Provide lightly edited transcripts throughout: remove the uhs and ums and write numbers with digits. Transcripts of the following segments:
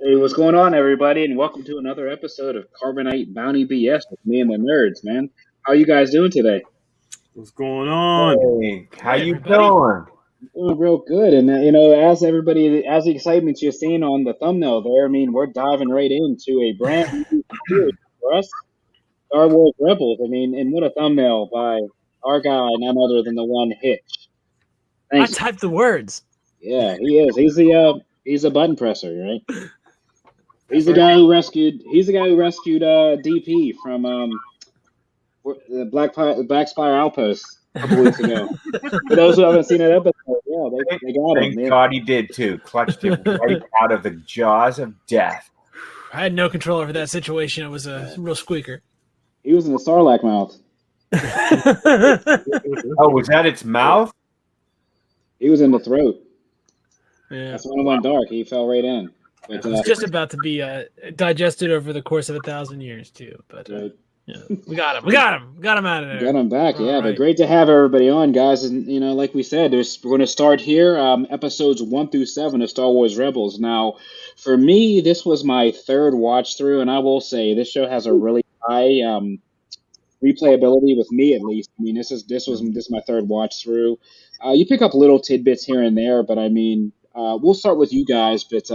Hey, what's going on, everybody? And welcome to another episode of Carbonite Bounty BS with me and the nerds, man. How you guys doing today? What's going on? Hey, how Hey, you everybody. doing? Doing real good. And as everybody, as the excitement you're seeing on the thumbnail there, I mean, we're diving right into a brand new series for us, Star Wars Rebels. I mean, and what a thumbnail by our guy, none other than the one Hitch. I Thank you. typed the words. Yeah, he is. He's a button presser, right? He's the guy who rescued. He's the guy who rescued DP from the Black Spire Outpost a couple weeks ago. For those who haven't seen that episode, yeah, they got him. Thank God he did too. Clutched him right out of the jaws of death. I had no control over that situation. It was a real squeaker. He was in the Sarlacc mouth. Oh, was that its mouth? He was in the throat. Yeah. That's when it went dark. He fell right in. But, It was just about to be digested over the course of 1,000 years, too. But yeah, we got him. We got him out of there. got him back, yeah. All But right. great to have everybody on, guys. And like we said, we're going to start here, episodes 1 through 7 of Star Wars Rebels. Now, for me, this was my third watch through, and I will say this show has a really high replayability with me, at least. I mean, this is my third watch through. You pick up little tidbits here and there, but I mean, we'll start with you guys. But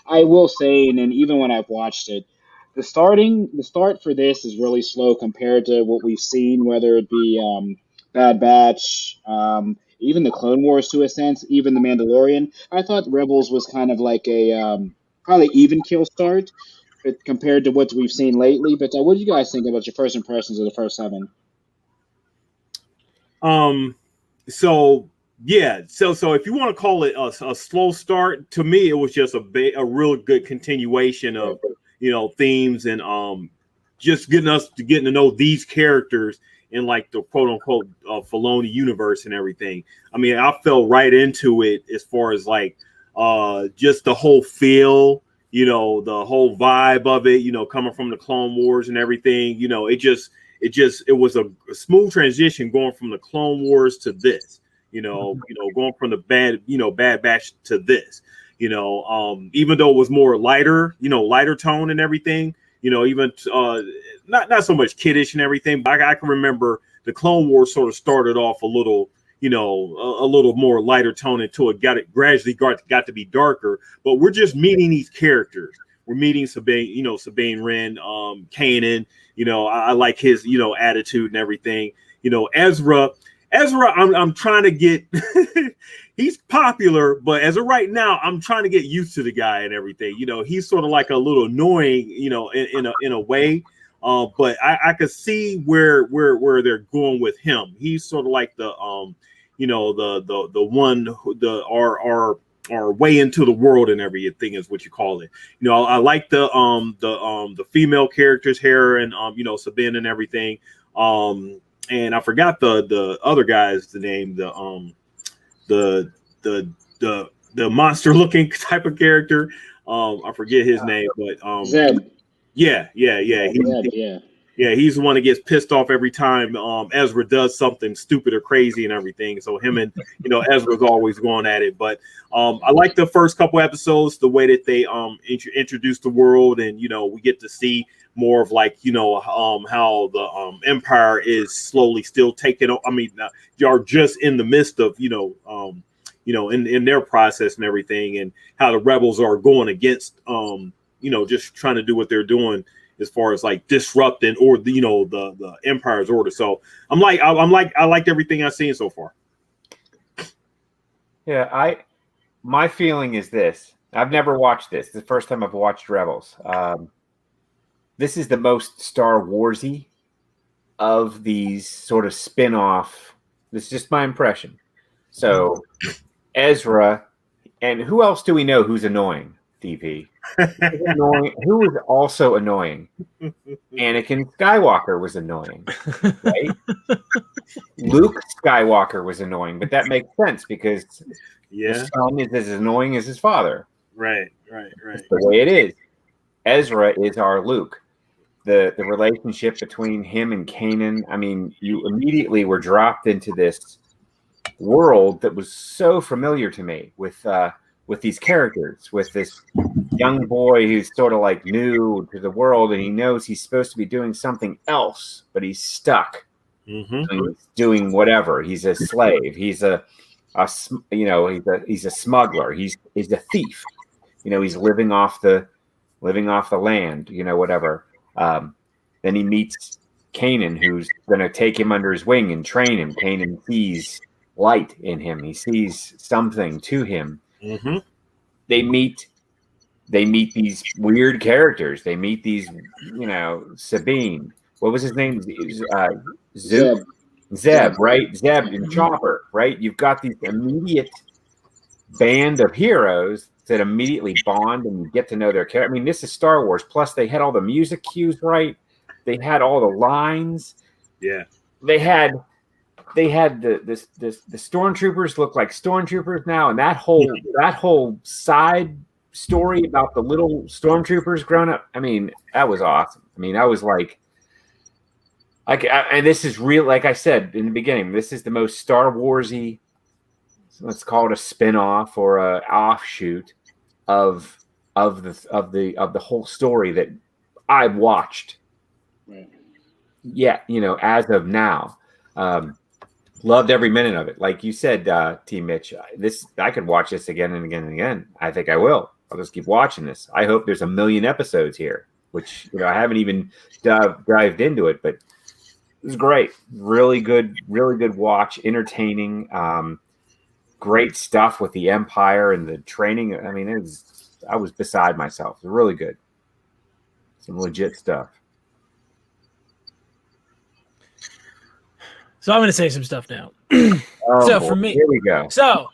I will say, and then even when I've watched it, the start for this is really slow compared to what we've seen, whether it be Bad Batch, even the Clone Wars to a sense, even the Mandalorian. I thought Rebels was kind of like a probably even kill start, but compared to what we've seen lately. But what do you guys think about your first impressions of the first 7? So if you want to call it a slow start, to me it was just a real good continuation of themes and just getting to know these characters in like the quote unquote Filoni universe and everything. I mean, I fell right into it as far as like just the whole feel, the whole vibe of it, coming from the Clone Wars and everything. It was a smooth transition going from the Clone Wars to this. Going from the Bad Batch to this. Even though it was more lighter tone and everything. Even not so much kiddish and everything. But I can remember the Clone Wars sort of started off a little more lighter tone until it gradually got to be darker. But we're just meeting these characters. We're meeting Sabine Wren, Kanan. I like his attitude and everything. Ezra, I'm trying to get. He's popular, but as of right now, I'm trying to get used to the guy and everything. He's sort of like a little annoying, in a way. But I could see where they're going with him. He's sort of like the the one our way into the world and everything is what you call it. I like the female characters here and Sabine and everything. And I forgot the other guy's name, the monster looking type of character. I forget his name, but Zeb. Yeah. He's the one that gets pissed off every time Ezra does something stupid or crazy and everything. So him and Ezra's always going at it. But I like the first couple episodes, the way that they introduce the world, and we get to see more of like how the Empire is slowly still taking. I mean, you're just in the midst of in their process and everything, and how the rebels are going against just trying to do what they're doing as far as like disrupting or the Empire's order. So I liked everything I've seen so far. Yeah, my feeling is this. I've never watched this. It's the first time I've watched Rebels. This is the most Star Warsy of these sort of spin-off. This is just my impression. So Ezra, and who else do we know who's annoying? DP. Who was also annoying? Anakin Skywalker was annoying, right? Luke Skywalker was annoying, but that makes sense because his son is as annoying as his father. Right. That's the way it is. Ezra is our Luke. The relationship between him and Kanan. I mean, you immediately were dropped into this world that was so familiar to me with with these characters, with this young boy who's sort of like new to the world, and he knows he's supposed to be doing something else, but he's stuck doing whatever. He's a slave. He's he's a smuggler. He's a thief. He's living off the land. Whatever. Then he meets Kanan, who's going to take him under his wing and train him. Kanan sees light in him. He sees something to him. Mm-hmm. They meet these weird characters. They meet these, Sabine. What was his name? Zeb, right? Zeb and Chopper, right? You've got these immediate band of heroes that immediately bond and you get to know their character. I mean, this is Star Wars. Plus, they had all the music cues right. They had all the lines. Yeah. They had the stormtroopers look like stormtroopers now, and that whole side story about the little stormtroopers growing up. I mean, that was awesome. I mean, I was like, and this is real. Like I said in the beginning, this is the most Star Warsy. Let's call it a spin-off or a offshoot of the whole story that I've watched. Right. Yeah, as of now, loved every minute of it. Like you said, T-Mitch, I could watch this again and again and again. I think I will. I'll just keep watching this. I hope there's 1 million episodes here, which I haven't even dived into it, but it was great. Really good watch. Entertaining. Great stuff with the Empire and the training. I mean, I was beside myself. It was really good. Some legit stuff. So I'm going to say some stuff now. For me, here we go. So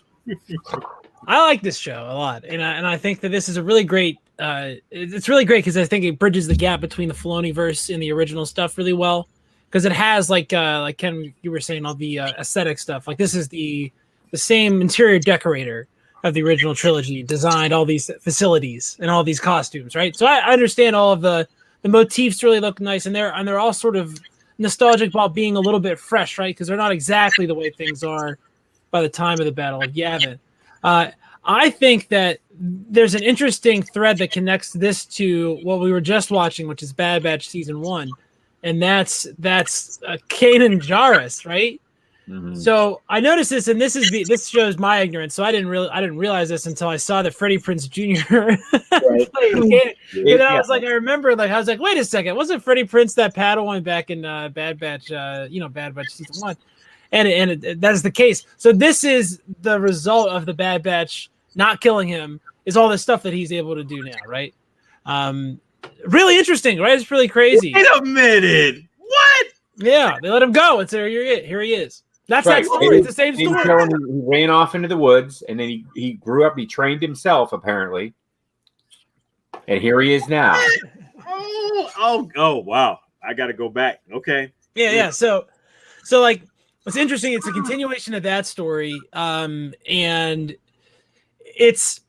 I like this show a lot, and I think that this is a really great. It's really great because I think it bridges the gap between the Filoniverse and the original stuff really well. Because it has like Ken, you were saying, all the aesthetic stuff. Like this is the same interior decorator of the original trilogy designed all these facilities and all these costumes, right? So I understand all of the motifs really look nice, and they're all sort of nostalgic about being a little bit fresh, right? Because they're not exactly the way things are by the time of the Battle of Yavin. I think that there's an interesting thread that connects this to what we were just watching, which is Bad Batch Season 1, and that's Kanan Jarrus, right? Mm-hmm. So I noticed this, and this shows my ignorance. So I didn't realize this until I saw that Freddie Prinze Jr. Right. I was like, wait a second, wasn't Freddie Prinze that Padawan back in Bad Batch? Bad Batch Season 1, and that is the case. So this is the result of the Bad Batch not killing him. Is all this stuff that he's able to do now, right? Really interesting, right? It's really crazy. Wait a minute, what? Yeah, they let him go. Here he is. That's right. That story. It's the same story. He ran off into the woods, and then he grew up. He trained himself, apparently, and here he is now. Oh! Wow! I got to go back. Okay. Yeah. So like, what's interesting? It's a continuation of that story, and it's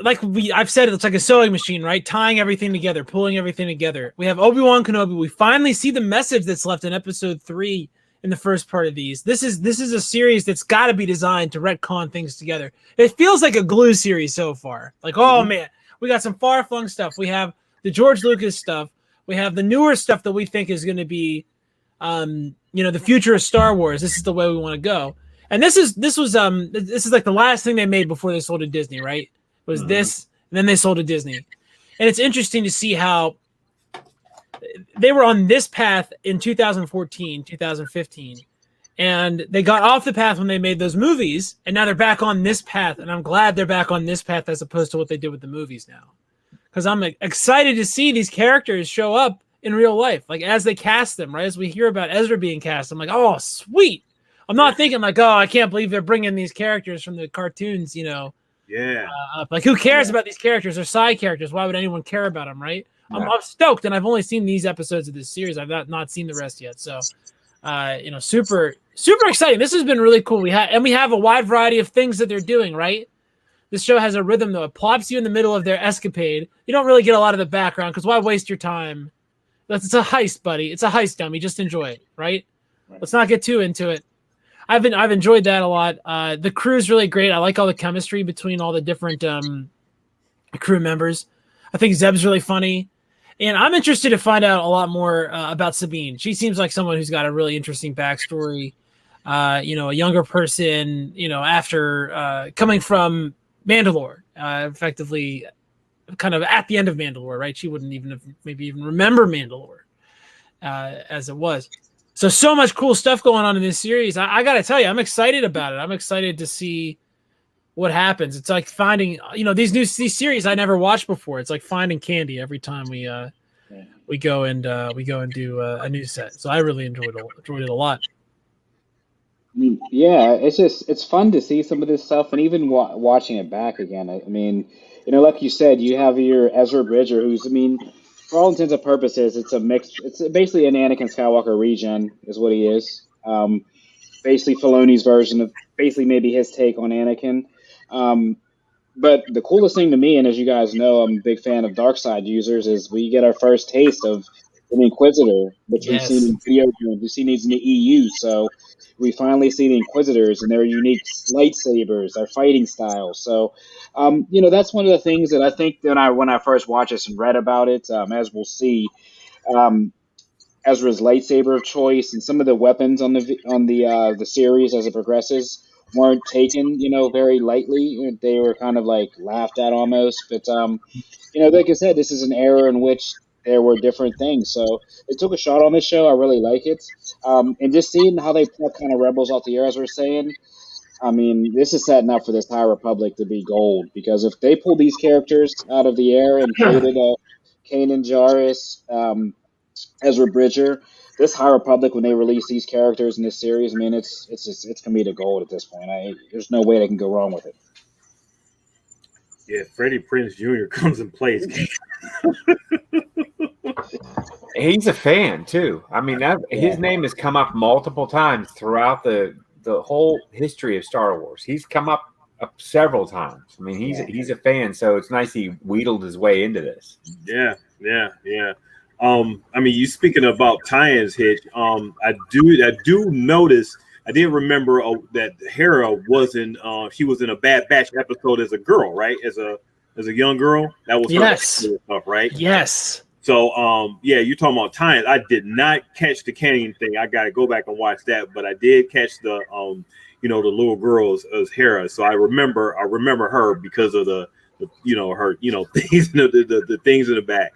like I've said, it's like a sewing machine, right? Tying everything together, pulling everything together. We have Obi-Wan Kenobi. We finally see the message that's left in Episode 3. In the first part of these, this is a series that's got to be designed to retcon things together. It feels like a glue series so far. Like, oh man, we got some far-flung stuff. We have the George Lucas stuff. We have the newer stuff that we think is going to be, the future of Star Wars. This is the way we want to go. And this is like the last thing they made before they sold to Disney, right? It was this, and then they sold to Disney. And it's interesting to see how they were on this path in 2014, 2015, and they got off the path when they made those movies, and now they're back on this path, and I'm glad they're back on this path as opposed to what they did with the movies now, because I'm excited to see these characters show up in real life, like as they cast them, right? As we hear about Ezra being cast, I'm like, oh, sweet. I'm not thinking like, oh, I can't believe they're bringing these characters from the cartoons, Yeah. Like, who cares about these characters? They're side characters. Why would anyone care about them, right? I'm stoked, and I've only seen these episodes of this series. I've not seen the rest yet. So, super, super exciting. This has been really cool. We have a wide variety of things that they're doing, right? This show has a rhythm, though. It plops you in the middle of their escapade. You don't really get a lot of the background, because why waste your time? It's a heist, buddy. It's a heist, dummy. Just enjoy it, right? Let's not get too into it. I've enjoyed that a lot. The crew's really great. I like all the chemistry between all the different crew members. I think Zeb's really funny. And I'm interested to find out a lot more about Sabine. She seems like someone who's got a really interesting backstory. A younger person, after coming from Mandalore, effectively kind of at the end of Mandalore, right? She wouldn't even remember Mandalore as it was. So much cool stuff going on in this series. I got to tell you, I'm excited about it. I'm excited to see what happens. It's like finding, these series I never watched before. It's like finding candy every time we go and do a new set. So I really enjoyed it a lot. I mean, yeah, it's fun to see some of this stuff, and even watching it back again. I mean, like you said, you have your Ezra Bridger, who's, I mean, for all intents and purposes, it's a mix. It's basically an Anakin Skywalker regen, is what he is. Basically Filoni's version of basically maybe his take on Anakin. But the coolest thing to me, and as you guys know, I'm a big fan of dark side users, is we get our first taste of an Inquisitor, which we've seen in video games, we've seen these in the EU. So we finally see the Inquisitors and their unique lightsabers, their fighting style. So, that's one of the things that I think that when I first watched this and read about it, as we'll see, Ezra's lightsaber of choice and some of the weapons on the series as it progresses weren't taken, very lightly. They were kind of like laughed at almost. But like I said, this is an era in which there were different things. So they took a shot on this show. I really like it. And just seeing how they pluck kind of rebels out the air, as we're saying. I mean, this is setting up for this High Republic to be gold, because if they pull these characters out of the air and created a Kanan Jarrus, Ezra Bridger, this High Republic, when they release these characters in this series, I mean, it's comedic gold at this point. There's no way they can go wrong with it. Yeah, Freddie Prinze Jr. comes and plays. He's a fan too. I mean, his name has come up multiple times throughout the whole history of Star Wars. He's come up several times. I mean, he's a fan, so it's nice he wheedled his way into this. Yeah. I mean, you speaking about tie-ins, Hitch. I do notice. I did remember that Hera wasn't. She was in a Bad Batch episode as a girl, right? As a young girl. That was her stuff, right? Yes. So, you're talking about tie-ins. I did not catch the Canyon thing. I got to go back and watch that, but I did catch the the little girl as Hera. So I remember her because of the her things the things in the back.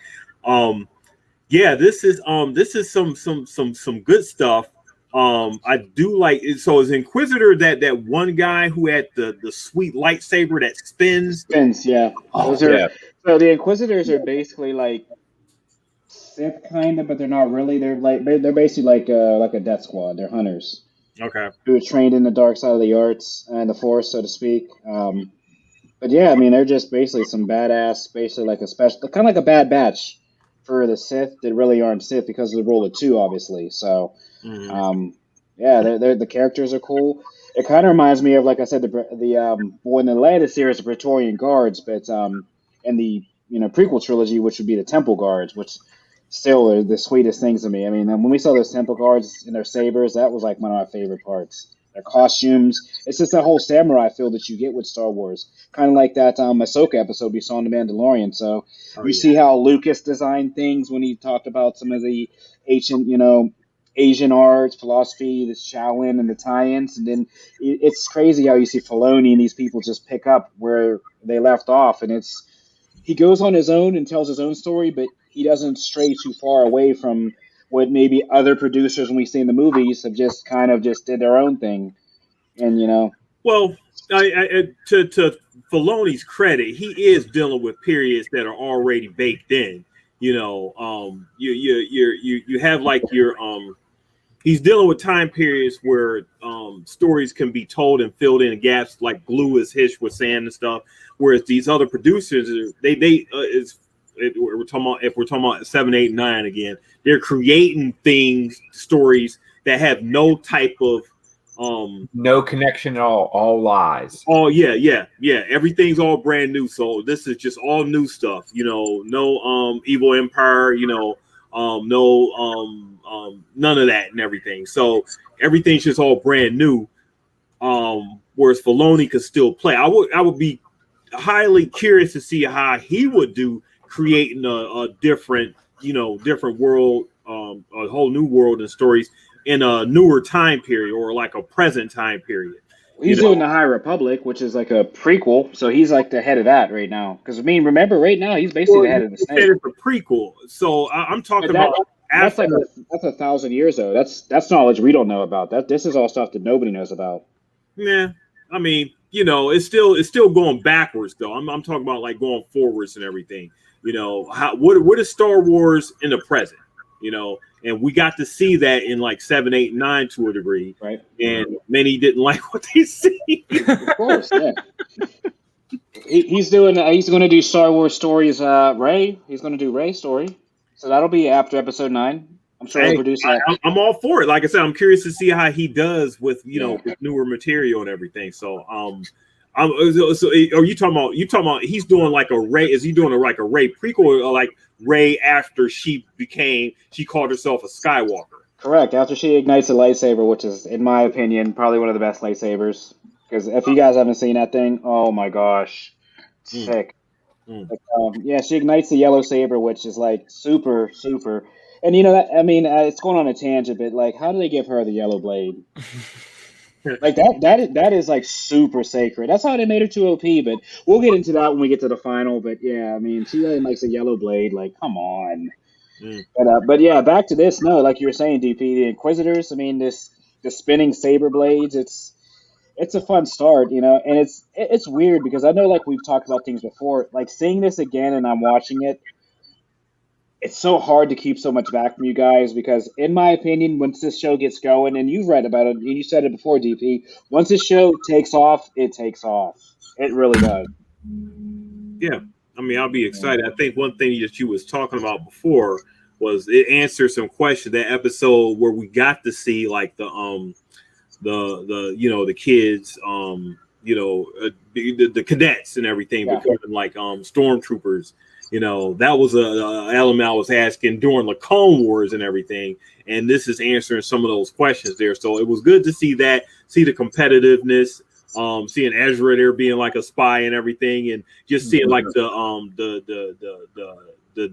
This is some good stuff. I do like it. So is Inquisitor that one guy who had the sweet lightsaber that spins? Yeah. So the Inquisitors are basically like Sith kind of, but they're not really. They're basically like a death squad. They're hunters. Okay. Who are trained in the dark side of the arts and the Force, so to speak. But yeah, I mean, they're just basically some badass, basically like a special, kind of like a Bad Batch for the Sith that really aren't Sith because of the rule of two, obviously. So, the characters are cool. It kind of reminds me of, like I said, in the latest series, the Praetorian Guards, but in the prequel trilogy, which would be the Temple Guards, which still are the sweetest things to me. I mean, when we saw those Temple Guards in their sabers, that was like one of my favorite parts. Their costumes, it's just that whole samurai feel that you get with Star Wars, kind of like that Ahsoka episode we saw in The Mandalorian. So see how Lucas designed things when he talked about some of the ancient, Asian arts, philosophy, the Shaolin, and the tie-ins, and then it's crazy how you see Filoni and these people just pick up where they left off, and he goes on his own and tells his own story, but he doesn't stray too far away from what maybe other producers, when we see in the movies, have just kind of just did their own thing, and Well, to Filoni's credit, he is dealing with periods that are already baked in. You have like your he's dealing with time periods where stories can be told and filled in gaps, like glue, as Hitch was saying and stuff. Whereas these other producers, if we're talking about 7, 8, 9 again, they're creating stories that have no type of no connection at all lies. Oh yeah. Everything's all brand new. So this is just all new stuff. No evil empire. None of that and everything. So everything's just all brand new. whereas Filoni could still play. I would be highly curious to see how he would do creating a different, different world, a whole new world and stories in a newer time period or like a present time period. He's doing the High Republic, which is like a prequel, so he's like the head of that right now. Because I mean, remember, right now he's basically the head of the Snake. It's a prequel, so I'm talking about that's like that's 1,000 years though. That's knowledge we don't know about. This is all stuff that nobody knows about. Yeah, I mean, it's still going backwards though. I'm talking about like going forwards and everything. What is Star Wars in the present? And we got to see that in like 7, 8, 9 to a degree, right? And many didn't like what they see. Of course, yeah. He's going to do Star Wars stories. Rey. He's going to do Rey's story, so that'll be after Episode 9. I'm sure he'll produce that. I'm all for it. Like I said, I'm curious to see how he does with with newer material and everything. So so are you talking about he's doing like a Rey? Is he doing like a Rey prequel or like Rey after she called herself a Skywalker? Correct. After she ignites a lightsaber, which is, in my opinion, probably one of the best lightsabers. Because if you guys haven't seen that thing, oh my gosh, sick. Like, she ignites the yellow saber, which is like super, super. And it's going on a tangent, but like, how do they give her the yellow blade? Like that is like super sacred. That's how they made her too OP, but we'll get into that when we get to the final. But yeah, I mean, she likes a yellow blade. Like, come on. But yeah, back to this. No, like you were saying, DP, the Inquisitors. I mean, the spinning saber blades. It's a fun start, and it's weird because I know like we've talked about things before. Like seeing this again, and I'm watching it. It's so hard to keep so much back from you guys because, in my opinion, once this show gets going, and you've read about it, and you said it before, DP, once this show takes off, it takes off. It really does. Yeah. I mean, I'll be excited. I think one thing that you was talking about before was it answered some questions. That episode where we got to see like the kids, the cadets and everything becoming like stormtroopers. That was a element I was asking during the Clone Wars and everything, and this is answering some of those questions there. So it was good to see the competitiveness, seeing Ezra there being like a spy and everything, and just seeing like the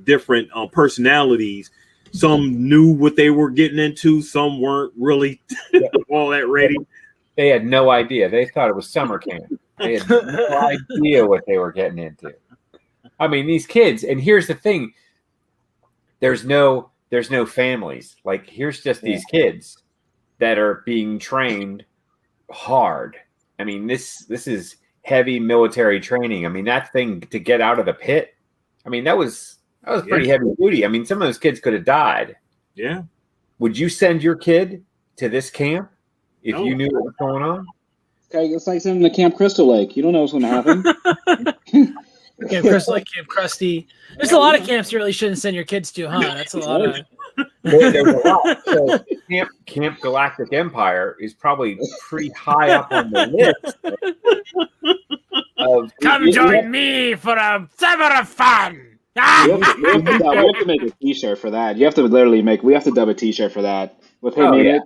different personalities. Some knew what they were getting into, some weren't really all that ready. They had no idea. They thought it was summer camp. They had no idea what they were getting into. I mean, these kids, and here's the thing: there's no families. Like, here's just these kids that are being trained hard. I mean, this is heavy military training. I mean, that thing to get out of the pit. I mean, that was pretty heavy duty. I mean, some of those kids could have died. Yeah. Would you send your kid to this camp if you knew what was going on? Okay, it's like sending them to Camp Crystal Lake. You don't know what's going to happen. Camp Crystal Lake, Camp Krusty. There's a lot of camps you really shouldn't send your kids to, huh? That's a lot of. There's a lot. So Camp Galactic Empire is probably pretty high up on the list. Come join me for a summer of fun. We have to make a T-shirt for that. You have to literally we have to dub a T-shirt for that with him in it.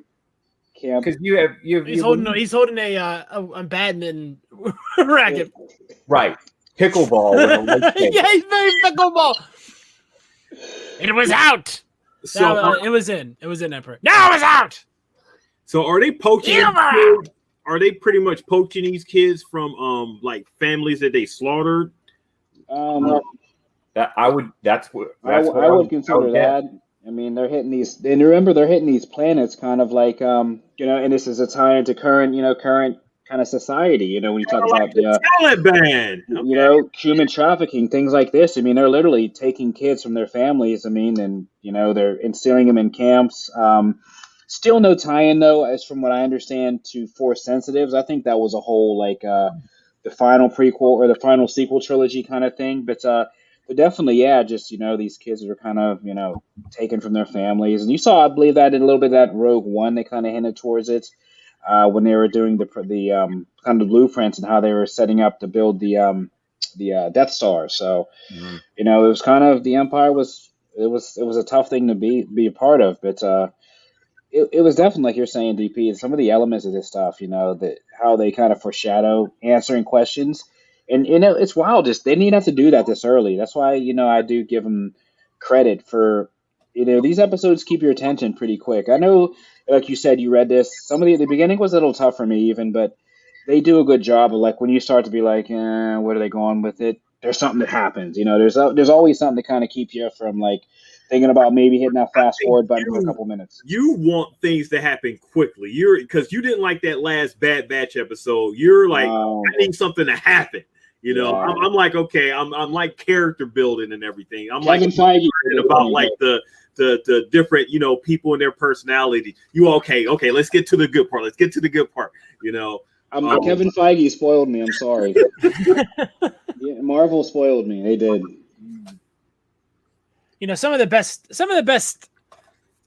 Because he's holding a badminton racket. Right. Pickleball. Yeah, he's very pickleball. It was out. So it was in Emperor. Now it's out. So are they poaching? Are they pretty much poaching these kids from like families that they slaughtered? I would consider that. I mean, they're hitting these, and remember, they're hitting these planets, kind of like and this is a tie into current kind of society. When you talk about the Taliban, human trafficking, things like this. I mean, they're literally taking kids from their families. I mean, and they're instilling them in camps. Still no tie-in though, as from what I understand, to Force Sensitives. I think that was a whole like the final prequel or the final sequel trilogy kind of thing. But definitely, just these kids are kind of taken from their families, and you saw, I believe, that in a little bit of that Rogue One, they kind of hinted towards it when they were doing the kind of blueprints and how they were setting up to build the Death Star. So it was kind of, the Empire was a tough thing to be a part of, but it was definitely like you're saying, DP. Some of the elements of this stuff, that how they kind of foreshadow answering questions, and it's wild. Just they didn't have to do that this early. That's why I do give them credit for these episodes keep your attention pretty quick. I know, like you said, you read this. Some of the beginning was a little tough for me even, but they do a good job of like when you start to be like, where are they going with it? There's something that happens. There's always something to kind of keep you from like thinking about maybe hitting that fast forward button for a couple minutes. You want things to happen quickly. Because you didn't like that last Bad Batch episode. You're like, I need something to happen. Yeah. I'm like, okay, I'm like character building and everything. I'm Kevin Feige about like the different, people and their personality. Okay, let's get to the good part. Kevin Feige spoiled me. I'm sorry. Yeah, Marvel spoiled me. They did. Some of the best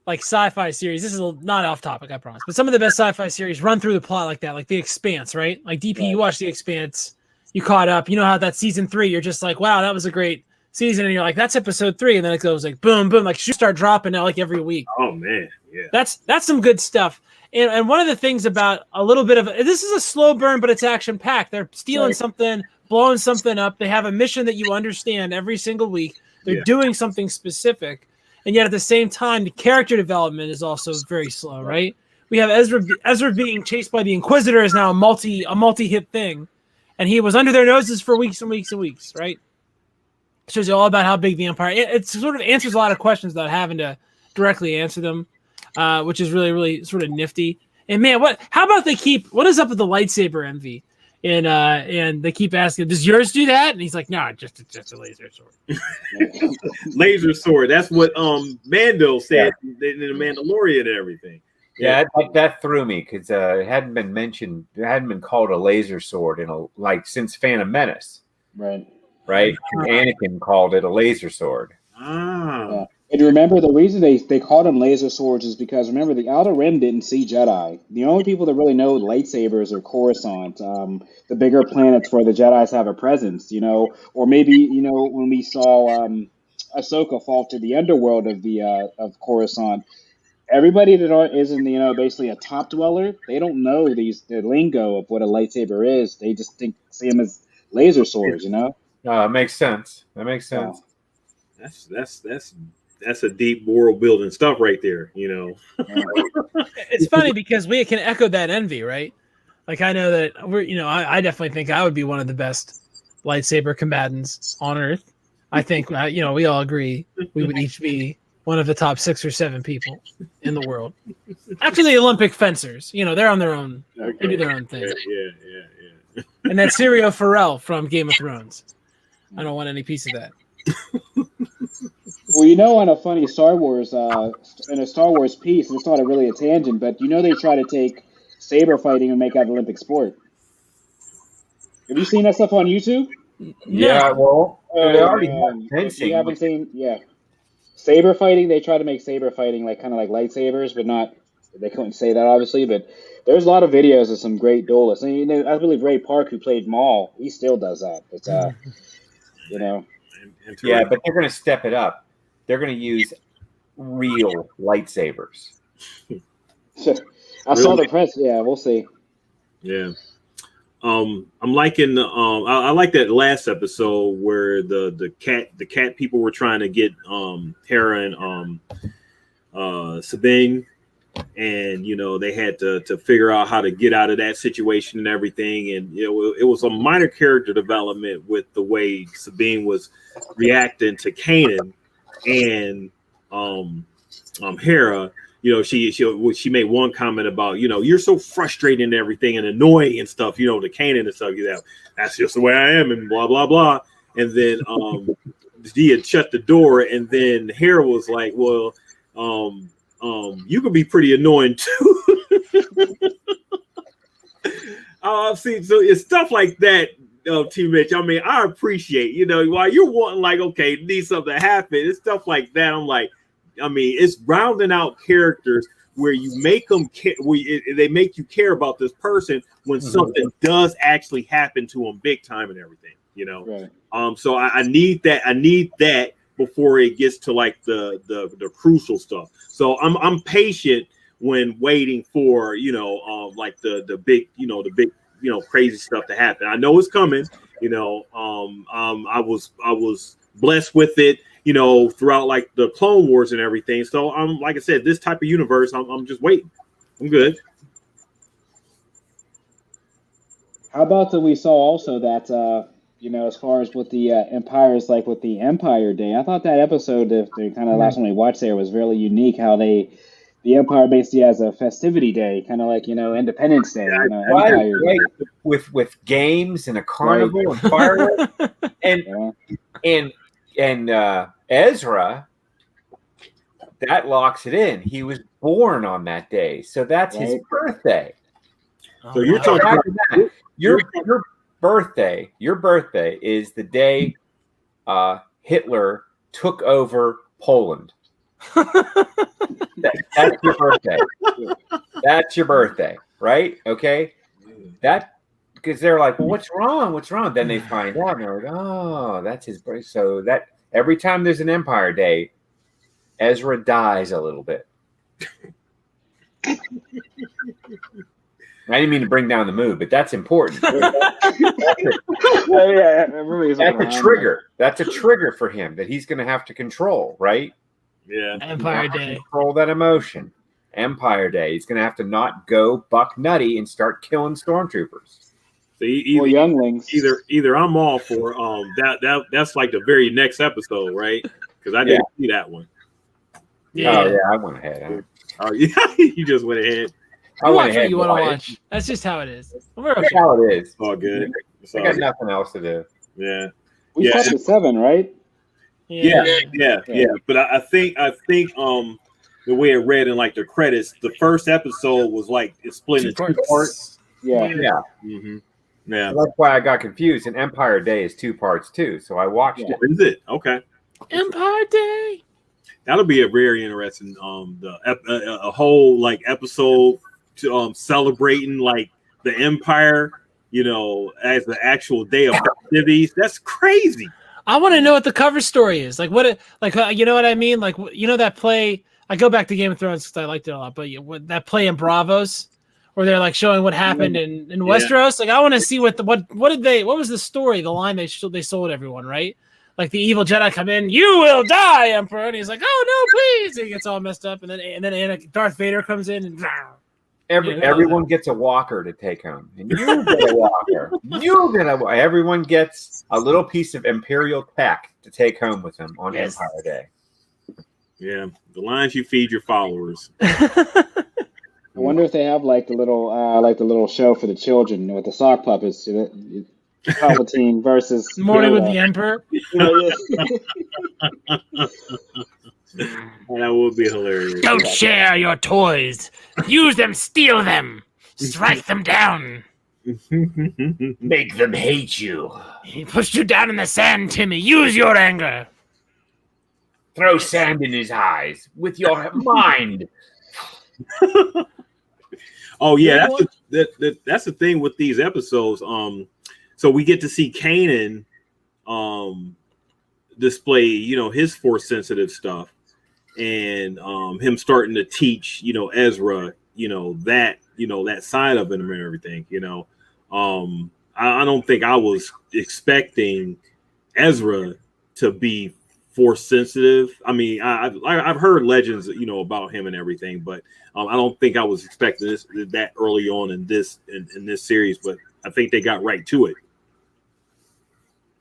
like sci-fi series. This is not off topic, I promise. But some of the best sci-fi series run through the plot like that, like The Expanse, right? Like DP, You watch The Expanse, you caught up. You know how that season 3, you're just like, wow, that was a great season, and you're like, that's episode 3, and then it goes like boom, boom, like you start dropping out like every week. Oh man, yeah. That's some good stuff. And one of the things about a little bit of this is a slow burn, but it's action packed. They're stealing something, blowing something up. They have a mission that you understand every single week. They're doing something specific, and yet at the same time, the character development is also very slow. Right? We have Ezra being chased by the Inquisitor is now a multi-hit thing, and he was under their noses for weeks and weeks and weeks. Right? It shows you all about how big the Empire. It sort of answers a lot of questions without having to directly answer them. Which is really, really sort of nifty. And man, how about what is up with the lightsaber envy? And they keep asking, does yours do that? And he's like, no, just a laser sword. Laser sword. That's what Mando said in The Mandalorian and everything. Yeah, that threw me because it hadn't been mentioned. It hadn't been called a laser sword since Phantom Menace. Right. Anakin called it a laser sword. Yeah. And remember, the reason they called them laser swords is because, remember, the Outer Rim didn't see Jedi. The only people that really know lightsabers are Coruscant, the bigger planets where the Jedis have a presence, or maybe, when we saw Ahsoka fall to the underworld of Coruscant, everybody that isn't, basically a top dweller, they don't know the lingo of what a lightsaber is. They just see them as laser swords, It makes sense. That makes sense. That's a deep world building stuff right there, It's funny because we can echo that envy, right? Like I know that I definitely think I would be one of the best lightsaber combatants on Earth. I think we all agree we would each be one of the top 6 or 7 people in the world. Actually, the Olympic fencers, they're on their own. Okay. They do their own thing. Yeah. And that's Syrio Farrell from Game of Thrones. I don't want any piece of that. Well, on a funny Star Wars, in a Star Wars piece, it's not really a tangent, but they try to take saber fighting and make that an Olympic sport. Have you seen that stuff on YouTube? Yeah, well, they already have fencing. You haven't seen, saber fighting. They try to make saber fighting kind of like lightsabers, but not. They couldn't say that obviously, but there's a lot of videos of some great duelists. I believe Ray Park, who played Maul, he still does that. It's Yeah, but they're going to step it up. They're going to use real lightsabers. I saw the press. Yeah, we'll see. Yeah. I'm liking I like that last episode where the cat people were trying to get Hera and Sabine, and they had to figure out how to get out of that situation and everything, and it was a minor character development with the way Sabine was reacting to Kanan and Hera. She made one comment about, you're so frustrating and everything and annoying and stuff, to Kanan and stuff. That's just the way I am and blah, blah, blah. And then he had shut the door, and then Hera was like, well, you can be pretty annoying too. See, so it's stuff like that, T-Mitch. I appreciate, while you're wanting okay, need something to happen, it's stuff like that. I'm like, it's rounding out characters where you make them they make you care about this person when something does actually happen to them big time and everything, Right. So I need that. I need that before it gets to the crucial stuff. So I'm patient when waiting for like the big crazy stuff to happen. I know it's coming. I was blessed with it, throughout like the Clone Wars and everything. So like I said, this type of universe, I'm just waiting. I'm good. How about that we saw also that as far as with the empires, like with the Empire Day, I thought that episode, if the kind of last one we watched there, was really unique. How the Empire basically has a festivity day, kind of like Independence Day, Right, Empire right. Day, With games and a carnival and fireworks, and yeah. and Ezra, that locks it in. He was born on that day, so that's his Right. birthday. So you're So talking after about that, your birthday is the day Hitler took over Poland. That's your birthday. That's your birthday, right? Okay. That because they're like, well, what's wrong? What's wrong? Then they find out, and they're like, oh, that's his birthday. So that every time there's an Empire Day, Ezra dies a little bit. I didn't mean to bring down the mood, but that's important. That's a trigger. That's a trigger for him that he's going to have to control, right? Yeah. Empire Day. Control that emotion. Empire Day. He's going to have to not go buck nutty and start killing stormtroopers. So Or younglings. Either I'm all for that's like the very next episode, right? Because I didn't see that one. Yeah. Oh yeah, I went ahead. Oh yeah, you just went ahead. I Watch went ahead. what you want to watch. That's just how it is. We're That's okay. how it is. It's all good. It's I all got good. nothing else to do. Yeah. We stopped at 7, right? Yeah. But I think the way it read in like the credits, the first episode was like it's split into two parts. Yeah. Yeah. Mm-hmm. Yeah. That's why I got confused. And Empire Day is 2 parts too, so I watched it. Is it? Okay. Empire Day. That'll be a very interesting a whole like episode to celebrating like the Empire, as the actual day of festivities. That's crazy. I want to know what the cover story is. Like you know what I mean? Like that play. I go back to Game of Thrones because I liked it a lot. But that play in Bravos, where they're like showing what happened in Westeros. Like I want to see what was the story? The line they sold everyone, right? Like the evil Jedi come in, you will die, Emperor, and he's like, oh no, please. And he gets all messed up, and then Darth Vader comes in and. Everyone gets a walker to take home. And you get a walker. Everyone gets a little piece of Imperial tech to take home with them on Empire Day. Yeah, the lines you feed your followers. I wonder if they have like the little show for the children with the sock puppets. Palpatine versus Morning with the Emperor. That would be hilarious. Don't share your toys. Use them, steal them, strike them down. Make them hate you. He pushed you down in the sand, Timmy. Use your anger. Throw sand in his eyes with your mind. Oh yeah, that's the thing with these episodes. So we get to see Kanan display, his force sensitive stuff, and him starting to teach, Ezra, that side of him and everything. I don't think I was expecting Ezra to be force sensitive. I mean, I've heard legends, about him and everything, but I don't think I was expecting this that early on in this series. But I think they got right to it.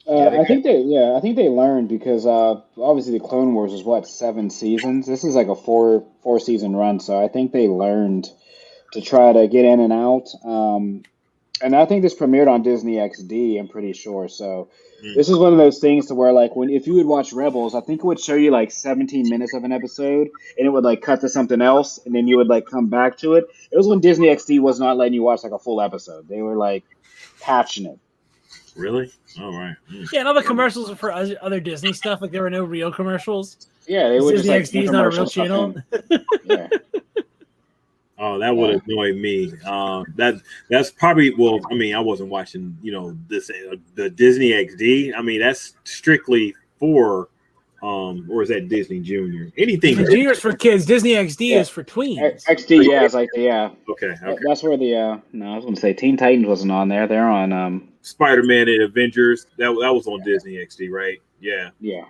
I think they learned because obviously the Clone Wars is 7 seasons. This is like a 4 season run, so I think they learned to try to get in and out. And I think this premiered on Disney XD, I'm pretty sure. So this is one of those things to where like if you would watch Rebels, I think it would show you like 17 minutes of an episode, and it would like cut to something else, and then you would like come back to it. It was when Disney XD was not letting you watch like a full episode. They were like patching it. Really? All right. Yeah, and all the commercials were for other Disney stuff. Like there were no real commercials. Yeah, they would Disney just like XD is not a real channel. Yeah. Oh, that would annoy me. That's probably I mean, I wasn't watching, the Disney XD. I mean, that's strictly for or is that Disney Junior? Anything Disney Junior's for kids. Disney XD Yeah. is for tweens. XD, yeah, it's like yeah. Okay. That's where the no, I was gonna say Teen Titans wasn't on there. They're on Spider-Man and Avengers. That was on Disney XD, right? Yeah. yeah.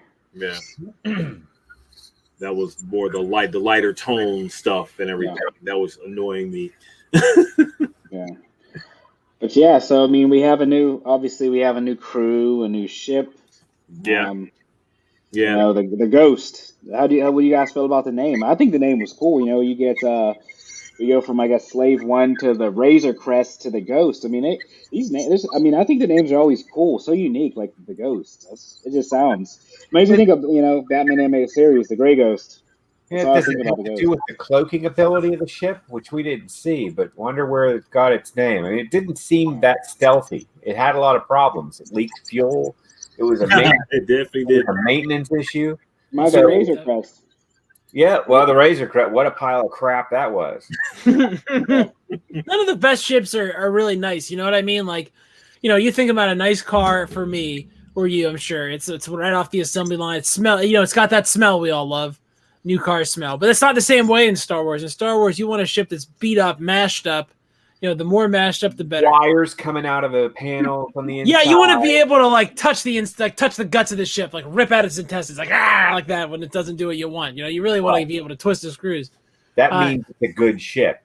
That was more the lighter tone stuff and everything. Yeah. That was annoying me. Yeah. But yeah, so I mean, we have a new crew, a new ship. Yeah. You know, the Ghost. What do you guys feel about the name? I think the name was cool. You know, you get we go from, I guess, Slave One to the Razor Crest to the Ghost. I mean, these names. I mean, I think the names are always cool, so unique, like the Ghost. It just sounds. Makes me think of Batman animated series, the Gray Ghost. Yeah, does it have to do with the cloaking ability of the ship, which we didn't see, but wonder where it got its name. I mean, it didn't seem that stealthy. It had a lot of problems. It leaked fuel. It was it definitely did a maintenance issue. The Razor Crest. Yeah, well, the Razor Crest. What a pile of crap that was. None of the best ships are really nice. You know what I mean? Like, you think about a nice car for me or you. I'm sure it's right off the assembly line. It smell. It's got that smell we all love. New car smell, but it's not the same way in Star Wars. In Star Wars, you want a ship that's beat up, mashed up. The more mashed up, the better. Wires coming out of the panel from the inside. Yeah, you want to be able to touch the guts of the ship, rip out its intestines, like that when it doesn't do what you want. You really want to be able to twist the screws. That means it's a good ship.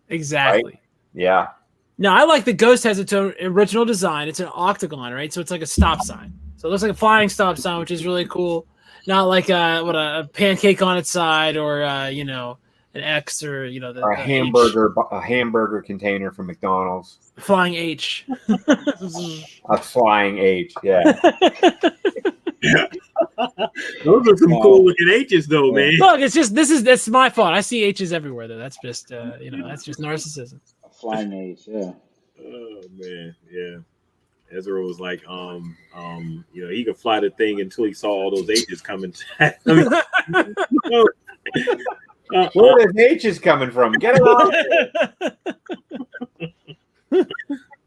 Exactly. Right? Yeah. Now I like the Ghost has its own original design. It's an octagon, right? So it's like a stop sign. So it looks like a flying stop sign, which is really cool. Not like a pancake on its side or an X or a hamburger container from McDonald's. Flying H. A flying H, yeah. Those are some cool looking H's though, man. Look, that's my fault. I see H's everywhere though. That's just that's just narcissism. A flying H, yeah. Oh man, yeah. Ezra was like, he could fly the thing until he saw all those H's coming. Where are the H's coming from? Get it out.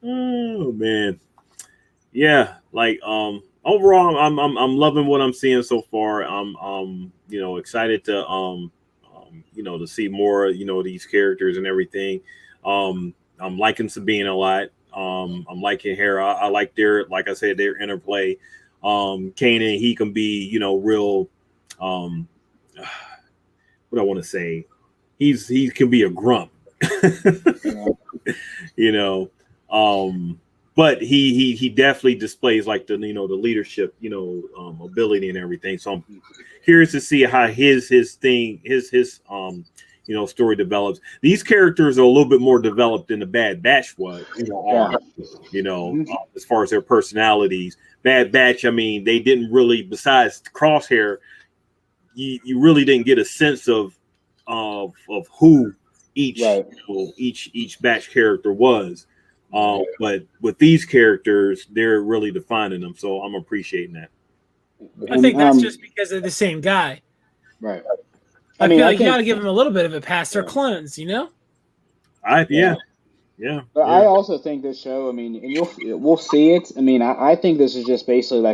Oh man, yeah. Overall, I'm loving what I'm seeing so far. I'm excited to to see more these characters and everything. I'm liking Sabine a lot. I'm liking Hera. I like their interplay. Kanan, he can be, real. What I want to say, he can be a grump, but he definitely displays the leadership, ability and everything. So I'm curious to see how his story develops. These characters are a little bit more developed than the Bad Batch was, as far as their personalities. Bad Batch, I mean, they didn't really, besides Crosshair, you really didn't get a sense of who each Batch character was. But with these characters, they're really defining them. So I'm appreciating that. I think that's just because they're the same guy. Right. I feel like you got to give them a little bit of a pass. They're clones, Yeah. But I also think this show, I mean, and we'll see it. I mean, I think this is just basically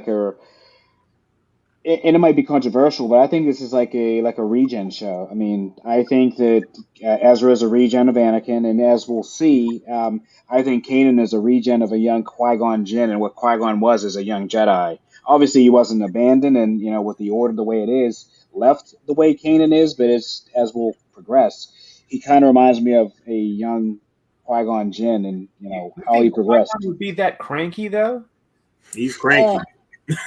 and it might be controversial, but I think this is like a regen show. I mean, I think that Ezra is a regen of Anakin, and as we'll see, I think Kanan is a regen of a young Qui-Gon Jinn, and what Qui-Gon was as a young Jedi. Obviously, he wasn't abandoned, and with the Order the way it is, left the way Kanan is. But as we'll progress, he kind of reminds me of a young Qui-Gon Jinn, and how he progressed. Qui-Gon would be that cranky though. He's cranky.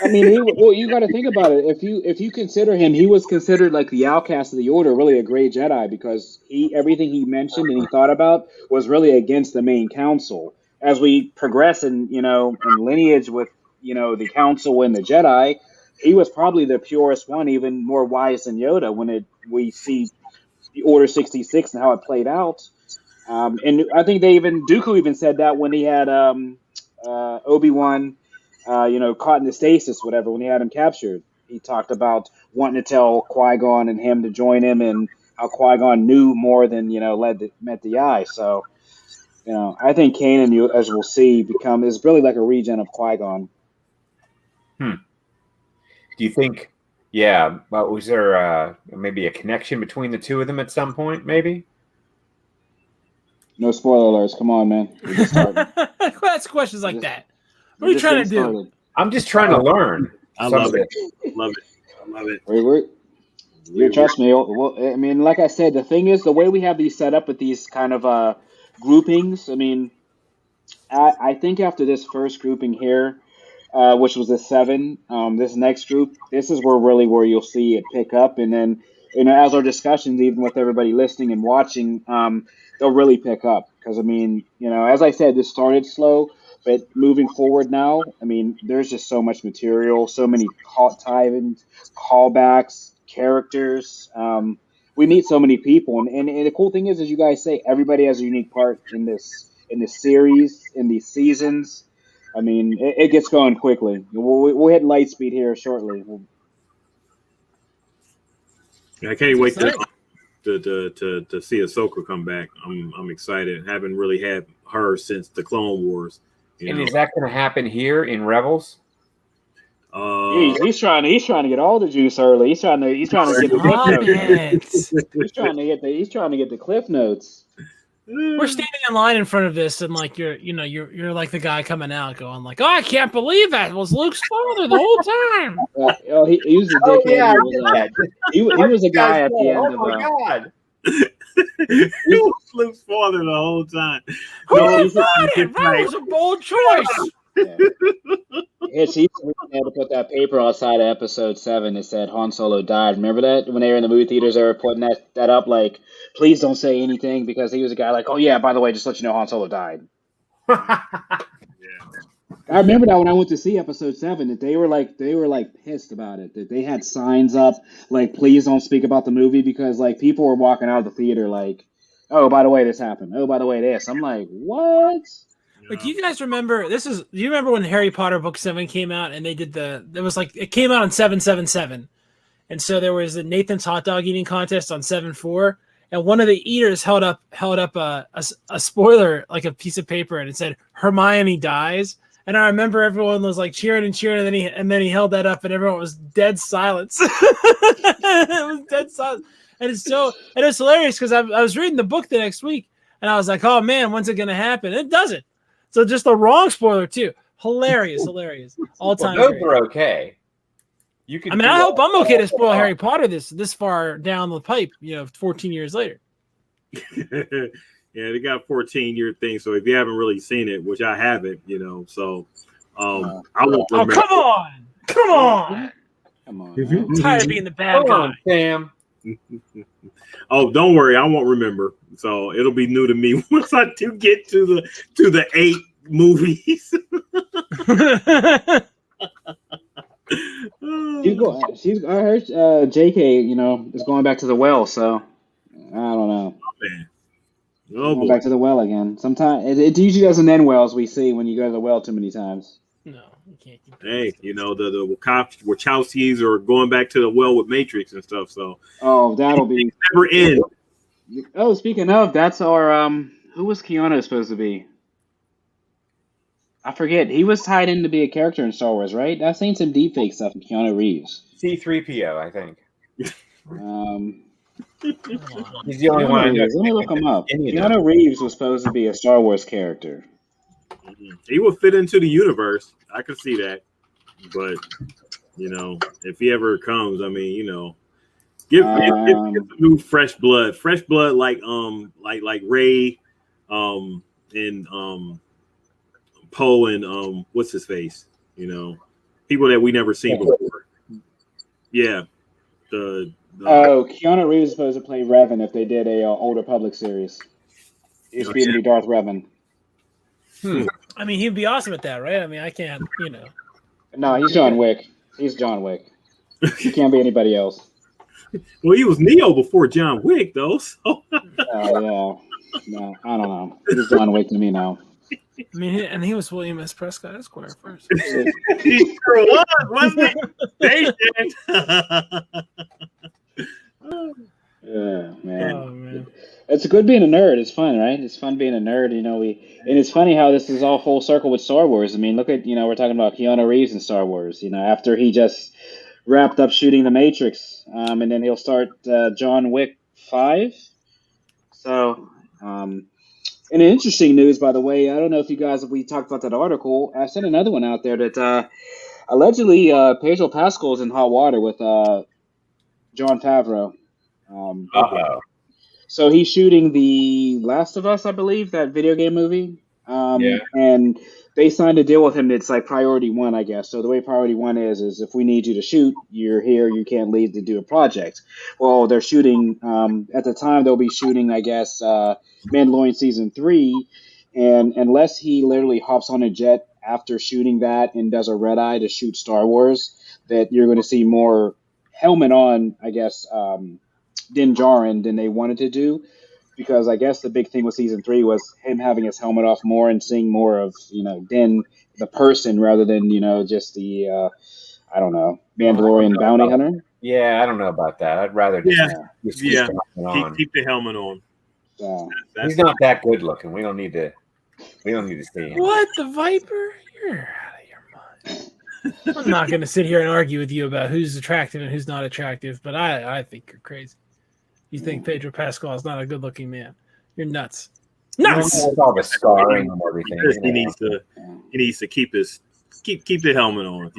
I mean, you got to think about it. If you consider him, he was considered like the outcast of the Order, really a great Jedi, because everything he mentioned and he thought about was really against the main council. As we progress in lineage with the council and the Jedi, he was probably the purest one, even more wise than Yoda. When we see the Order 66 and how it played out, and I think Dooku even said that when he had Obi-Wan. Caught in the stasis, whatever, when he had him captured. He talked about wanting to tell Qui-Gon and him to join him, and how Qui-Gon knew more than, met the eye. So, I think Kanan, as we'll see, is really like a regen of Qui-Gon. Do you think Yeah, but was there maybe a connection between the two of them at some point? Maybe. No spoiler alerts. Come on, man. We're just starting. Ask questions like Just- that. What We're are you just trying to getting do? started. I'm just trying to learn. I some love of it. Love it. I love it. You trust me. Well, I mean, like I said, the thing is, the way we have these set up with these kind of groupings. I mean, I think after this first grouping here, which was the seven, this next group, this is where you'll see it pick up, and then as our discussions, even with everybody listening and watching, they'll really pick up because I mean, as I said, this started slow, but moving forward now, I mean, there's just so much material, so many tie-ins, callbacks, characters. We meet so many people, and the cool thing is, as you guys say, everybody has a unique part in this series, in these seasons. I mean, it gets going quickly. We'll hit light speed here shortly. I can't wait exciting. to see Ahsoka come back. I'm excited. Haven't really had her since the Clone Wars. And is that going to happen here in Rebels? He's trying to get all the juice early. He's trying to get the cliff notes. He's trying to get the cliff notes. We're standing in line in front of this, and like you're like the guy coming out, going like, "Oh, I can't believe that was Luke's father the whole time." He was a dickhead. Yeah, he was a guy at the end oh of. my God. He was Luke's father the whole time. Who thought it? That was a bold choice. Yeah. He had to put that paper outside of episode 7 that said Han Solo died. Remember that when they were in the movie theaters, they were putting that up like, please don't say anything, because he was a guy like, oh yeah, by the way, just to let you know, Han Solo died. I remember that when I went to see episode 7, that they were like pissed about it, that they had signs up like, please don't speak about the movie, because like people were walking out of the theater like, oh, by the way, this happened. Oh, by the way, this. I'm like, what? Like, do you guys remember do you remember when Harry Potter book 7 came out, and they did it came out on 7/7/7, and so there was a Nathan's hot dog eating contest on 7/4, and one of the eaters held up a spoiler, like a piece of paper, and it said Hermione dies. And I remember everyone was like cheering and cheering, and then he held that up, and everyone was dead silence. It was dead silence, and it's hilarious because I was reading the book the next week, and I was like, oh man, when's it gonna happen? It doesn't. So just the wrong spoiler too. Hilarious. All time. Well, those are okay. I hope I'm okay to spoil Harry Potter this far down the pipe, 14 years later. Yeah, they got a 14-year thing. So if you haven't really seen it, which I haven't, so I won't remember. Oh, come on. I'm tired of being the bad guy. Sam. Oh, don't worry, I won't remember. So it'll be new to me once I do get to the 8 movies. I heard JK, is going back to the well, so I don't know. Going back to the well again. Sometimes it usually doesn't end well, as we see when you go to the well too many times. No, you can't keep Hey, the Wachowskis are going back to the well with Matrix and stuff. So that'll be never end. Oh, speaking of, that's our who was Keanu supposed to be? I forget. He was tied in to be a character in Star Wars, right? I've seen some deepfake stuff of Keanu Reeves. C-3PO, I think. He's the only one. Let me look him up. Keanu Reeves was supposed to be a Star Wars character. He would fit into the universe. I could see that. But, if he ever comes, I mean, give some new fresh blood. Fresh blood like Ray and Poe and what's his face? People that we never seen before. Yeah. Keanu Reeves is supposed to play Revan if they did a Old Republic series. He's going to be Darth Revan. I mean, he'd be awesome at that, right? I mean, I can't, No, he's John Wick. He's John Wick. He can't be anybody else. Well, he was Neo before John Wick, though. So. Yeah. No, I don't know. He's John Wick to me now. I mean, and he was William S. Prescott Esquire first. He sure was, wasn't he? Yeah, man. Oh, man. It's good being a nerd. It's fun, right? It's fun being a nerd. And it's funny how this is all full circle with Star Wars. I mean, look at, we're talking about Keanu Reeves in Star Wars. After he just wrapped up shooting The Matrix, and then he'll start John Wick 5. So, and interesting news, by the way, I don't know if you guys, if we talked about that article, I sent another one out there that allegedly Pedro Pascal's in hot water with Jon Favreau. Uh-oh. So he's shooting The Last of Us, I believe, that video game movie. Yeah. And they signed a deal with him that's like priority one, I guess. So the way priority one is if we need you to shoot, you're here, you can't leave to do a project. Well, they're shooting, at the time, they'll be shooting, I guess, Mandalorian Season 3. And unless he literally hops on a jet after shooting that and does a red eye to shoot Star Wars, that you're going to see more helmet on, I guess, Din Djarin than they wanted to do, because I guess the big thing with season 3 was him having his helmet off more and seeing more of Din the person rather than just the I don't know, Mandalorian bounty hunter. Yeah, I don't know about that. I'd rather just keep the helmet on. Yeah. He's not that good looking. We don't need to see him. What, the Viper? You're out of your mind. I'm not going to sit here and argue with you about who's attractive and who's not attractive, but I think you're crazy. You think Pedro Pascal is not a good-looking man? You're nuts. Nuts. With all the scarring and everything. He needs to keep the helmet on.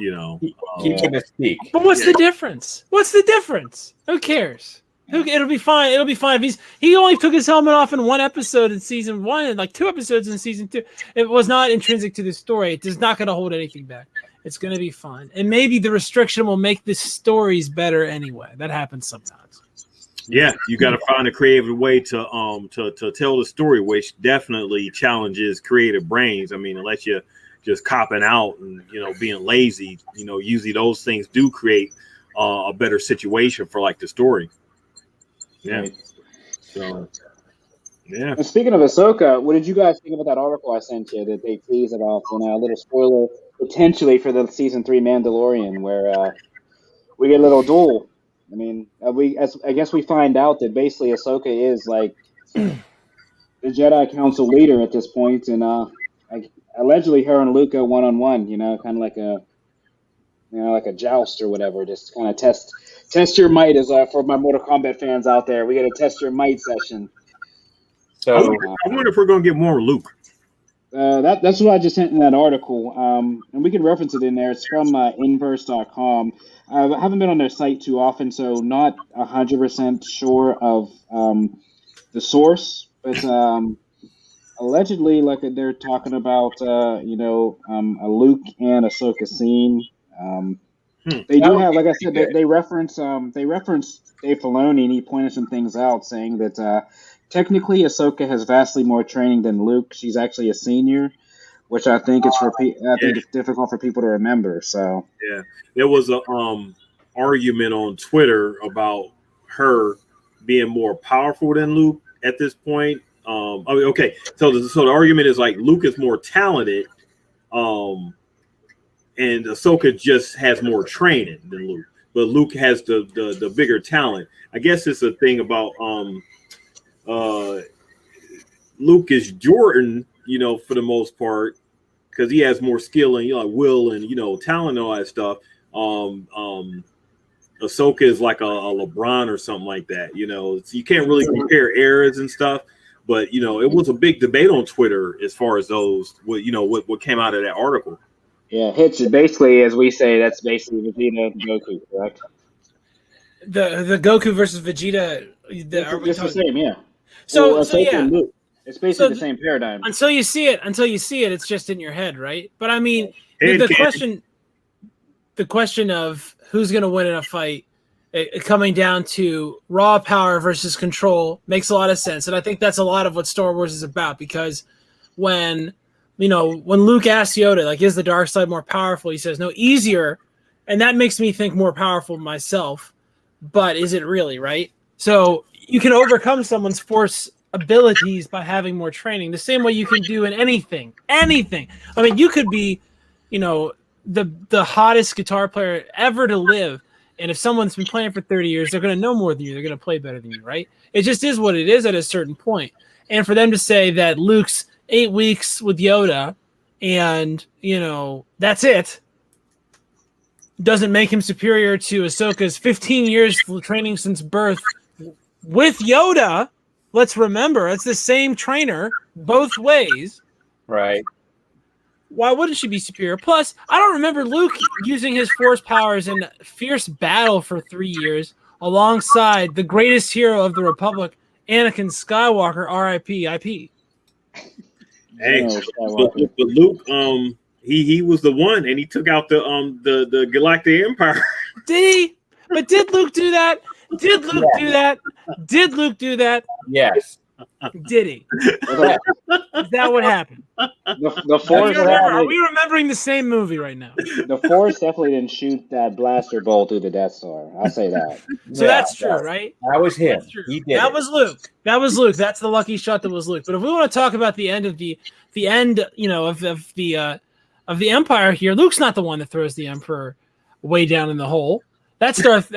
Keep him his peak. But what's the difference? What's the difference? Who cares? It'll be fine. It'll be fine. He only took his helmet off in one episode in season 1 and like 2 episodes in season 2. It was not intrinsic to the story. It is not going to hold anything back. It's going to be fine. And maybe the restriction will make the stories better anyway. That happens sometimes. Yeah, you got to find a creative way to tell the story, which definitely challenges creative brains. I mean, unless you're just copping out and being lazy, usually those things do create a better situation for like the story. Yeah. Right. So, yeah. And speaking of Ahsoka, what did you guys think about that article I sent you that they teased about? And a little spoiler potentially for the season 3 Mandalorian, where we get a little duel. I mean, I guess we find out that basically Ahsoka is like the Jedi Council leader at this point, and allegedly her and Luke go one-on-one. Kind of like a joust or whatever. Just kind of test your might. As for my Mortal Kombat fans out there, we got a test your might session. So I wonder if we're gonna get more Luke. That's what I just sent in that article, and we can reference it in there. It's from inverse.com. I haven't been on their site too often, so not 100% sure of the source, but allegedly, like they're talking about, a Luke and Ahsoka scene. They do have, like I said, they reference Dave Filoni, and he pointed some things out, saying that technically Ahsoka has vastly more training than Luke. She's actually a senior, which I think it's it's difficult for people to remember. So yeah, there was a argument on Twitter about her being more powerful than Luke at this point. Okay, so the argument is like Luke is more talented, and Ahsoka just has more training than Luke, but Luke has the bigger talent. I guess it's a thing about Luke is Jordan, for the most part, because he has more skill and will and talent and all that stuff. Ahsoka is like a LeBron or something like that. So you can't really compare eras and stuff. But it was a big debate on Twitter as far as those what came out of that article. Yeah, Hitch is basically, as we say, that's basically Vegeta and Goku, correct? The Goku versus Vegeta. It's the same, yeah. So Ahsoka yeah. and Luke. It's basically the same paradigm. Until you see it, it's just in your head, right? But I mean, the question of who's going to win in a fight, coming down to raw power versus control, makes a lot of sense, and I think that's a lot of what Star Wars is about. Because when Luke asks Yoda, like, is the dark side more powerful? He says, no, easier, and that makes me think more powerful myself. But is it really, right? So you can overcome someone's force abilities by having more training, the same way you can do in anything. I mean, you could be, the hottest guitar player ever to live, and if someone's been playing for 30 years, they're going to know more than you. They're going to play better than you, right? It just is what it is at a certain point. And for them to say that Luke's 8 weeks with Yoda, and that's it. doesn't make him superior to Ahsoka's 15 years training since birth with Yoda. Let's remember, it's the same trainer both ways. Right. Why wouldn't she be superior? Plus, I don't remember Luke using his force powers in fierce battle for 3 years alongside the greatest hero of the Republic, Anakin Skywalker, R.I.P. IP. Hey, but Luke, he was the one, and he took out the Galactic Empire. Did he? But did Luke do that? Did Luke do that? Did Luke do that? Yes. Did he? Is that what happened? The Force. Are we remembering the same movie right now? The Force definitely didn't shoot that blaster bolt through the Death Star. I'll say that. So that's true, right? That was him. That's true. He did. That was Luke. That was Luke. That's the lucky shot that was Luke. But if we want to talk about the end of the end, you know, of the Empire here, Luke's not the one that throws the Emperor way down in the hole. That's Darth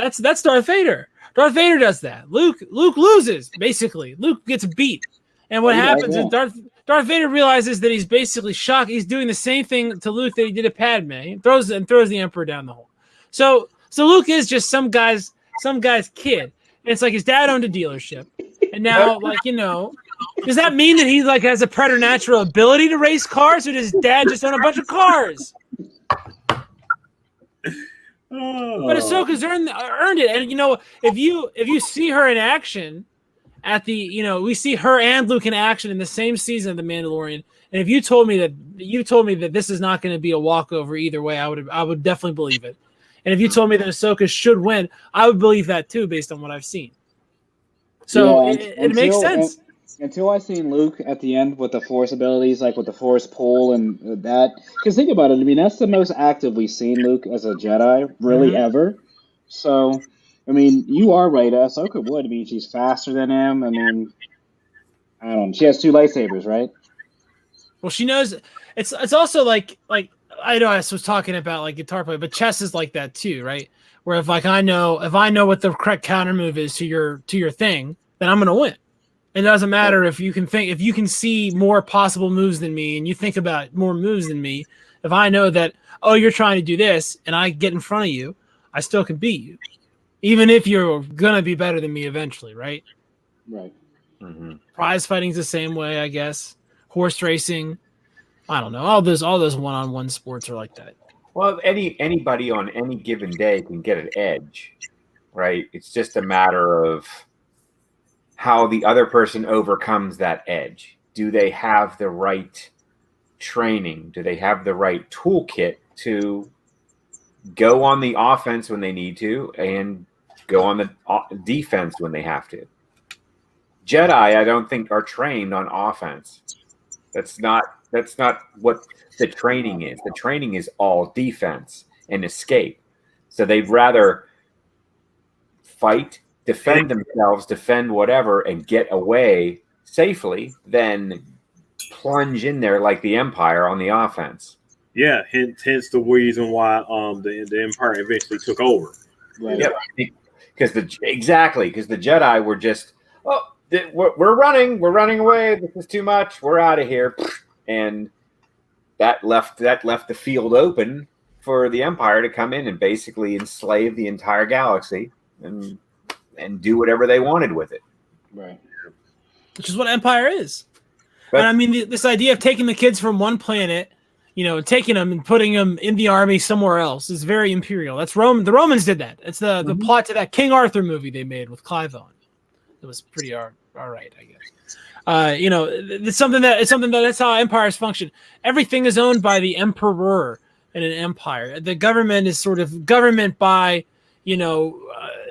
Vader. Darth Vader does that. Luke loses, basically. Luke gets beat. And what happens is Darth Vader realizes that he's basically shocked. He's doing the same thing to Luke that he did to Padme, and throws the Emperor down the hole. So Luke is just some guy's kid. And it's like his dad owned a dealership. And now, like, you know, does that mean that he like has a preternatural ability to race cars, or does his dad just own a bunch of cars? But Ahsoka's earned it, and you know, if you see her in action at the, you know, we see her and Luke in action in the same season of The Mandalorian, and if you told me that this is not going to be a walkover either way, I would definitely believe it. And if you told me that Ahsoka should win, I would believe that too, based on what I've seen. So yeah, it makes sense. Until I seen Luke at the end with the Force abilities, like with the Force pull and that. Because think about it, I mean, that's the most active we've seen Luke as a Jedi, really, ever. So, I mean, you are right. Ahsoka would. I mean, she's faster than him. I mean, I don't know. She has 2 lightsabers, right? Well, she knows. It's also like I know I was talking about like guitar play, but chess is like that too, right? Where if I know what the correct counter move is to your thing, then I'm gonna win. It doesn't matter if you can see more possible moves than me, and you think about more moves than me. If I know that, oh, you're trying to do this, and I get in front of you, I still can beat you, even if you're gonna be better than me eventually, right? Right. Mm-hmm. Prize fighting's the same way, I guess. Horse racing, I don't know. All those one-on-one sports are like that. Well, anybody on any given day can get an edge, right? It's just a matter of how the other person overcomes that edge. Do they have the right training? Do they have the right toolkit to go on the offense when they need to and go on the defense when they have to? Jedi, I don't think, are trained on offense. That's not what the training is. The training is all defense and escape. So they'd rather fight, defend themselves, defend whatever, and get away safely than plunge in there like the Empire on the offense. Yeah, hence the reason why the Empire eventually took over. Right. Yep. Because the Jedi were just, we're running away. This is too much. We're out of here, and that left the field open for the Empire to come in and basically enslave the entire galaxy and do whatever they wanted with it. Right. Which is what Empire is. But, and I mean, this idea of taking the kids from one planet, you know, taking them and putting them in the army somewhere else is very imperial. That's Rome. The Romans did that. It's the plot to that King Arthur movie they made with Clive Owen. It was pretty all right, I guess. You know, it's something that's how empires function. Everything is owned by the emperor in an empire. The government is sort of government by, you know,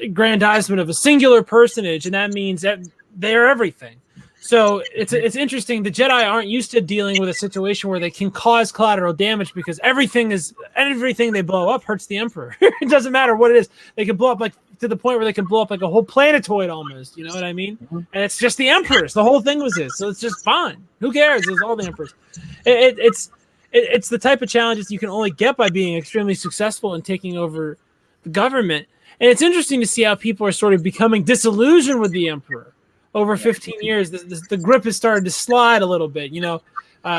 aggrandizement of a singular personage, and that means that they're everything. So it's interesting. The Jedi aren't used to dealing with a situation where they can cause collateral damage because everything they blow up hurts the Emperor. It doesn't matter what it is. They can blow up like to the point where they can blow up like a whole planetoid almost. You know what I mean? And it's just the Emperor's. The whole thing was his. So it's just fine. Who cares? It's all the Emperor's. It's the type of challenges you can only get by being extremely successful and taking over the government. And it's interesting to see how people are sort of becoming disillusioned with the Emperor. Over 15 years, the grip has started to slide a little bit. You know,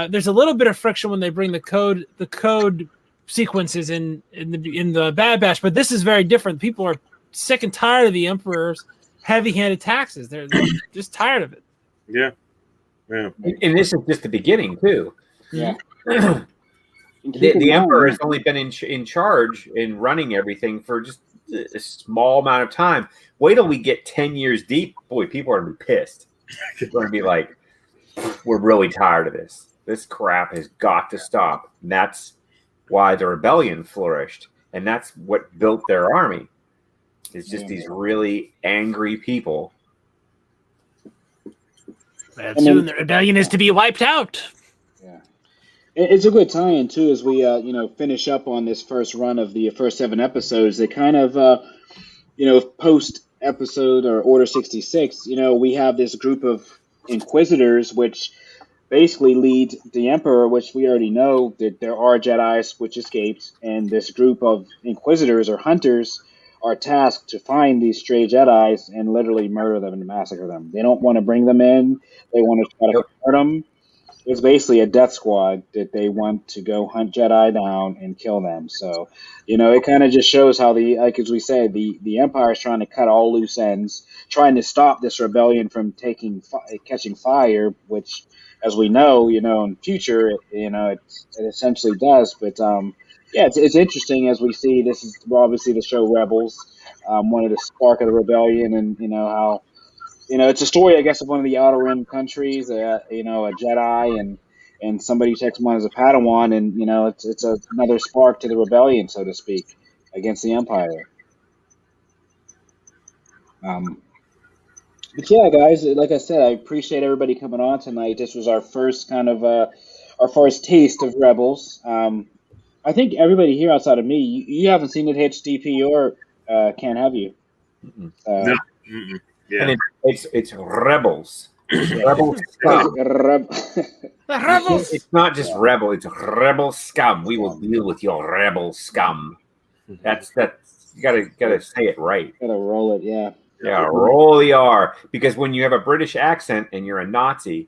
there's a little bit of friction when they bring the code sequences in the Bad Batch, but this is very different. People are sick and tired of the Emperor's heavy-handed taxes. They're just tired of it. Yeah. And this is just the beginning too. Yeah. The Emperor has only been in charge in running everything for just a small amount of time. Wait till we get 10 years deep. Boy, people are going to be pissed. They're going to be like, we're really tired of this. This crap has got to stop. And that's why the rebellion flourished. And that's what built their army. It's just these really angry people. Soon the rebellion is to be wiped out. Yeah. It's a good tie-in, too, as we, finish up on this first run of the first 7 episodes. They kind of, post-episode or Order 66, we have this group of Inquisitors, which basically lead the Emperor, which we already know that there are Jedis which escaped, and this group of Inquisitors or Hunters are tasked to find these stray Jedis and literally murder them and massacre them. They don't want to bring them in. They want to try to hurt them. It's basically a death squad that they want to go hunt Jedi down and kill them. So, it kind of just shows how as we said, the Empire is trying to cut all loose ends, trying to stop this rebellion from catching fire, which, as we know, in future, it essentially does. But it's interesting as we see. This is obviously the show Rebels, one of the spark of the rebellion, and how. It's a story, I guess, of one of the Outer Rim countries, a Jedi, and somebody takes him on as a Padawan, and, it's another spark to the rebellion, so to speak, against the Empire. But yeah, guys, like I said, I appreciate everybody coming on tonight. This was our first kind of, our first taste of Rebels. I think everybody here outside of me, you haven't seen it, Hitch, DP, or Ken, have you? No. Mm-mm. Yeah. And it's rebels. Rebel scum. Rebels. It's not just rebel. It's rebel scum. We will deal with your rebel scum. That's you gotta say it right. Gotta roll it, yeah. Yeah, roll the R. Because when you have a British accent and you're a Nazi,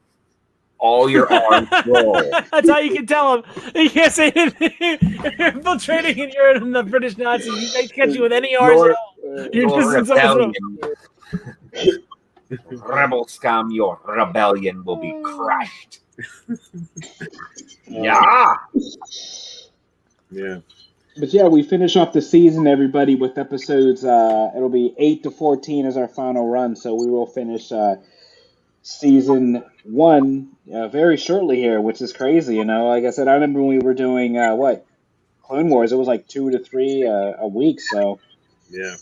all your R's roll. That's how you can tell them. You can't say it. If you're infiltrating and you're in the British Nazis, they catch you with any R's at all. You're just in someone's rebel scum, your rebellion will be crushed. Yeah. But yeah, we finish off the season, everybody, with episodes. It'll be 8 to 14 as our final run. So we will finish season 1 very shortly here, which is crazy. Like I said, I remember when we were doing Clone Wars. It was like 2 to 3 a week. So. Yeah.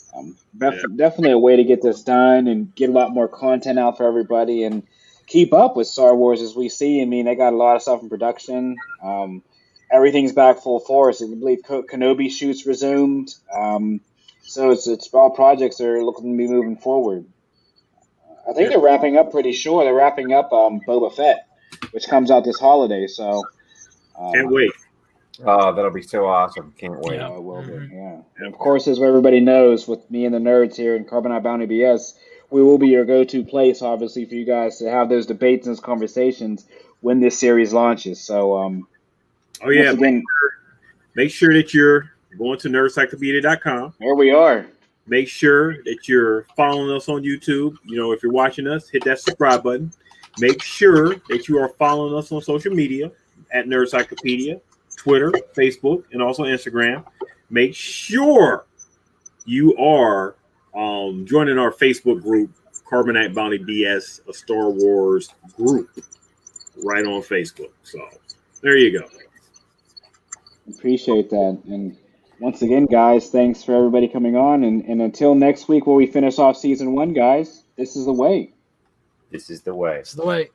Definitely a way to get this done and get a lot more content out for everybody and keep up with Star Wars as we see. I mean, they got a lot of stuff in production. Everything's back full force. I believe Kenobi shoots resumed. So it's all projects are looking to be moving forward. I think they're wrapping up pretty sure. They're wrapping up Boba Fett, which comes out this holiday. So can't wait. Oh, that'll be so awesome. Can't wait. Yeah, it will be. Yeah. And of course, as everybody knows, with me and the nerds here in Carbonite Bounty BS, we will be your go-to place, obviously, for you guys to have those debates and those conversations when this series launches. So, make sure that you're going to nerdcyclopedia.com. There we are. Make sure that you're following us on YouTube. If you're watching us, hit that subscribe button. Make sure that you are following us on social media at Nerdcyclopedia. Twitter, Facebook, and also Instagram. Make sure you are joining our Facebook group, Carbonite Bounty BS, a Star Wars group, right on Facebook. So there you go. Appreciate that. And once again, guys, thanks for everybody coming on. And until next week where we finish off season 1, guys, this is the way. This is the way. This is the way.